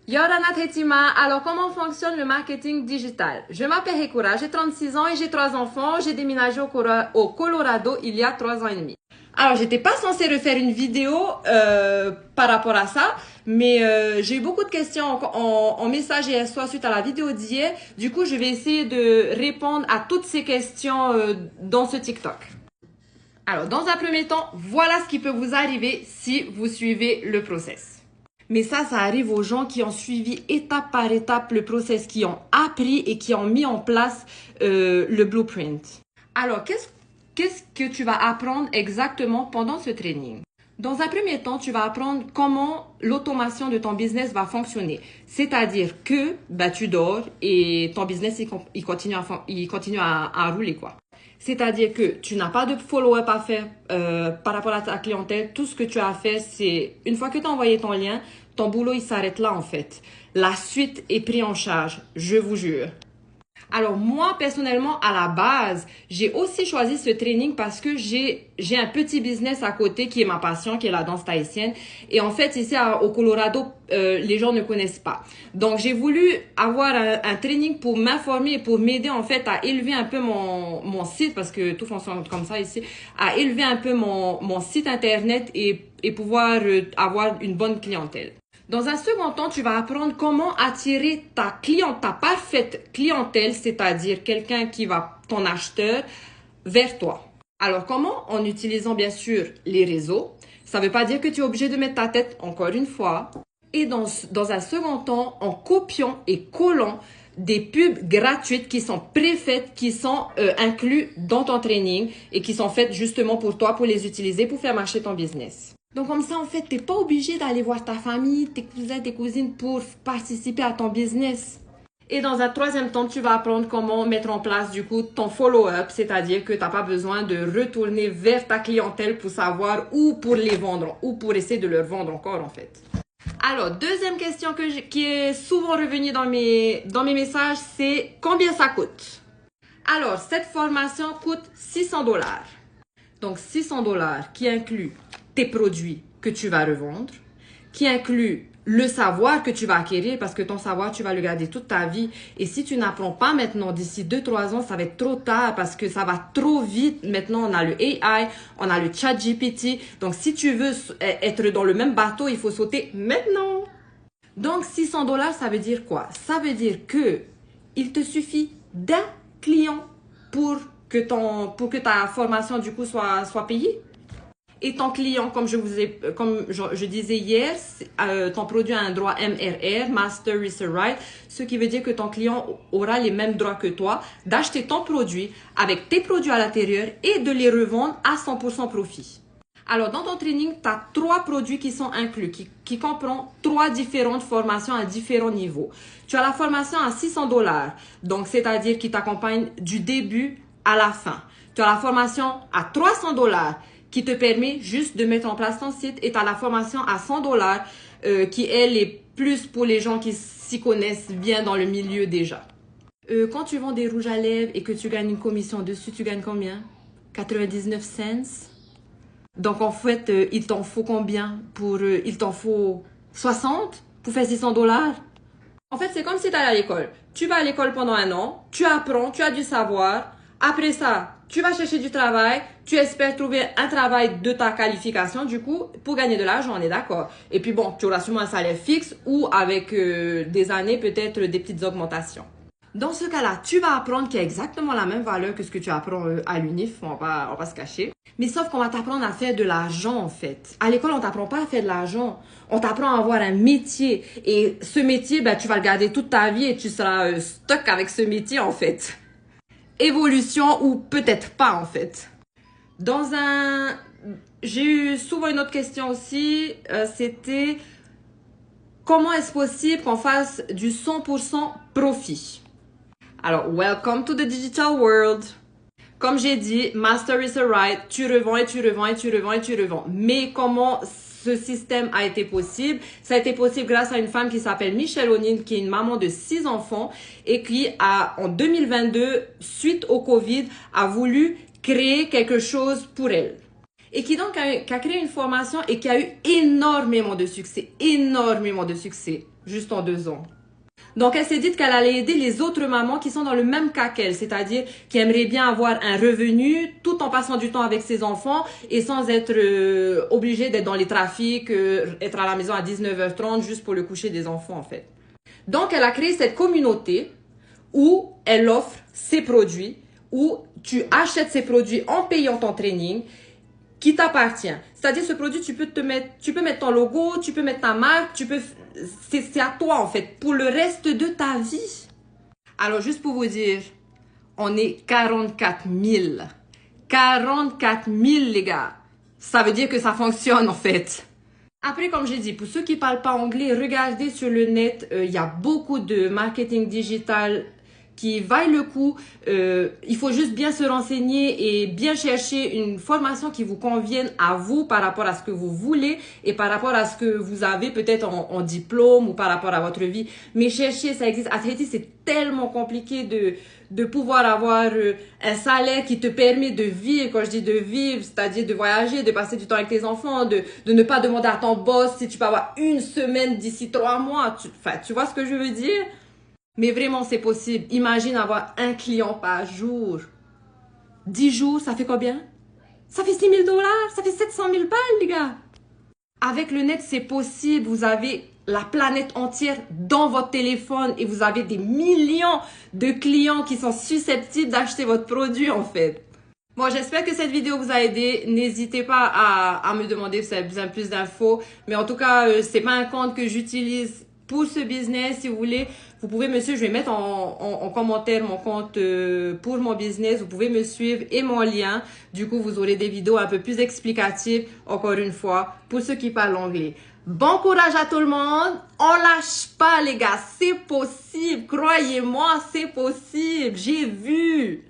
Yorana Tetima, alors comment fonctionne le marketing digital? Je m'appelle Hekura, j'ai 36 ans et j'ai 3 enfants. J'ai déménagé au Colorado il y a 3 ans et demi. Alors, j'étais pas censée refaire une vidéo par rapport à ça, mais j'ai eu beaucoup de questions en message hier soir suite à la vidéo d'hier. Du coup, je vais essayer de répondre à toutes ces questions dans ce TikTok. Alors, dans un premier temps, voilà ce qui peut vous arriver si vous suivez le process. Mais ça arrive aux gens qui ont suivi étape par étape le process, qui ont appris et qui ont mis en place le blueprint. Alors, qu'est-ce que tu vas apprendre exactement pendant ce training? Dans un premier temps, tu vas apprendre comment l'automation de ton business va fonctionner. C'est-à-dire que tu dors et ton business il continue à rouler, quoi. C'est-à-dire que tu n'as pas de follow-up à faire par rapport à ta clientèle. Tout ce que tu as à faire, c'est une fois que tu as envoyé ton lien, ton boulot, il s'arrête là en fait. La suite est prise en charge, je vous jure. Alors moi, personnellement, à la base, j'ai aussi choisi ce training parce que j'ai un petit business à côté qui est ma passion, qui est la danse tahitienne. Et en fait, ici au Colorado, les gens ne connaissent pas. Donc, j'ai voulu avoir un training pour m'informer et pour m'aider en fait à élever un peu mon site, parce que tout fonctionne comme ça ici, à élever un peu mon site internet et pouvoir avoir une bonne clientèle. Dans un second temps, tu vas apprendre comment attirer ta parfaite clientèle, c'est-à-dire quelqu'un qui va, ton acheteur, vers toi. Alors, comment? En utilisant bien sûr les réseaux. Ça ne veut pas dire que tu es obligé de mettre ta tête, encore une fois. Et dans un second temps, en copiant et collant des pubs gratuites qui sont préfaites, qui sont inclus dans ton training et qui sont faites justement pour toi, pour les utiliser, pour faire marcher ton business. Donc comme ça, en fait, tu n'es pas obligé d'aller voir ta famille, tes cousins, tes cousines pour participer à ton business. Et dans un troisième temps, tu vas apprendre comment mettre en place du coup ton follow-up, c'est-à-dire que tu n'as pas besoin de retourner vers ta clientèle pour savoir où pour les vendre ou pour essayer de leur vendre encore en fait. Alors, deuxième question qui est souvent revenue dans mes messages, c'est combien ça coûte? Alors, cette formation coûte $600. Donc, $600 qui inclut tes produits que tu vas revendre, qui inclut le savoir que tu vas acquérir parce que ton savoir, tu vas le garder toute ta vie. Et si tu n'apprends pas maintenant, d'ici 2-3 ans, ça va être trop tard parce que ça va trop vite. Maintenant, on a le AI, on a le chat GPT. Donc, si tu veux être dans le même bateau, il faut sauter maintenant. Donc, $600, ça veut dire quoi? Ça veut dire que il te suffit d'un client pour que ta formation, du coup, soit payée. Et ton client, comme je disais hier, ton produit a un droit MRR, Master Research Right, ce qui veut dire que ton client aura les mêmes droits que toi d'acheter ton produit avec tes produits à l'intérieur et de les revendre à 100% profit. Alors, dans ton training, tu as 3 produits qui sont inclus, qui comprennent 3 différentes formations à différents niveaux. Tu as la formation à $600, donc c'est-à-dire qui t'accompagne du début à la fin. Tu as la formation à $300, qui te permet juste de mettre en place ton site. Et tu as la formation à $100 qui, elle, est plus pour les gens qui s'y connaissent bien dans le milieu déjà. Quand tu vends des rouges à lèvres et que tu gagnes une commission dessus, tu gagnes combien? 99 cents. Donc, en fait, il t'en faut combien? Il t'en faut 60 pour faire $600? En fait, c'est comme si tu allais à l'école. Tu vas à l'école pendant 1 an, tu apprends, tu as du savoir. Après ça, tu vas chercher du travail, tu espères trouver un travail de ta qualification, du coup, pour gagner de l'argent, on est d'accord. Et puis bon, tu auras sûrement un salaire fixe ou avec des années, peut-être des petites augmentations. Dans ce cas-là, tu vas apprendre qu'il y a exactement la même valeur que ce que tu apprends à l'UNIF, on va se cacher. Mais sauf qu'on va t'apprendre à faire de l'argent, en fait. À l'école, on t'apprend pas à faire de l'argent. On t'apprend à avoir un métier. Et ce métier, tu vas le garder toute ta vie et tu seras stuck avec ce métier, en fait. Évolution ou peut-être pas en fait. J'ai eu souvent une autre question aussi, c'était comment est-ce possible qu'on fasse du 100% profit? Alors, welcome to the digital world. Comme j'ai dit, Master is a right, tu revends et tu revends et tu revends et tu revends. Mais comment ce système a été possible? Ça a été possible grâce à une femme qui s'appelle Michelle O'Neill, qui est une maman de 6 enfants et qui en 2022, suite au Covid, a voulu créer quelque chose pour elle. Et qui a créé une formation et qui a eu énormément de succès, énormément de succès. juste en 2 ans. Donc, elle s'est dit qu'elle allait aider les autres mamans qui sont dans le même cas qu'elle, c'est-à-dire qui aimeraient bien avoir un revenu tout en passant du temps avec ses enfants et sans être obligée d'être dans les trafics, être à la maison à 19h30 juste pour le coucher des enfants, en fait. Donc, elle a créé cette communauté où elle offre ses produits, où tu achètes ces produits en payant ton training qui t'appartient. C'est-à-dire, ce produit, tu peux mettre ton logo, tu peux mettre ta marque, c'est à toi, en fait, pour le reste de ta vie. Alors, juste pour vous dire, on est 44 000. 44 000, les gars. Ça veut dire que ça fonctionne, en fait. Après, comme j'ai dit, pour ceux qui parlent pas anglais, regardez sur le net, il y a beaucoup de marketing digital qui vaille le coup. Il faut juste bien se renseigner et bien chercher une formation qui vous convienne à vous par rapport à ce que vous voulez et par rapport à ce que vous avez peut-être en diplôme ou par rapport à votre vie. Mais cherchez, ça existe. À Tahiti, c'est tellement compliqué de pouvoir avoir un salaire qui te permet de vivre. Quand je dis de vivre, c'est-à-dire de voyager, de passer du temps avec tes enfants, de ne pas demander à ton boss si tu peux avoir une semaine d'ici 3 mois. Tu vois ce que je veux dire? Mais vraiment, c'est possible. Imagine avoir un client par jour. 10 jours, ça fait combien? Ça fait 6 000 $, ça fait 700 000 balles, les gars. Avec le net, c'est possible. Vous avez la planète entière dans votre téléphone et vous avez des millions de clients qui sont susceptibles d'acheter votre produit, en fait. Bon, j'espère que cette vidéo vous a aidé. N'hésitez pas à me demander si vous avez besoin de plus d'infos. Mais en tout cas, c'est pas un compte que j'utilise pour ce business. Si vous voulez, vous pouvez me suivre. Je vais mettre en commentaire mon compte pour mon business. Vous pouvez me suivre et mon lien. Du coup, vous aurez des vidéos un peu plus explicatives, encore une fois, pour ceux qui parlent anglais. Bon courage à tout le monde. On lâche pas, les gars. C'est possible. Croyez-moi, c'est possible. J'ai vu.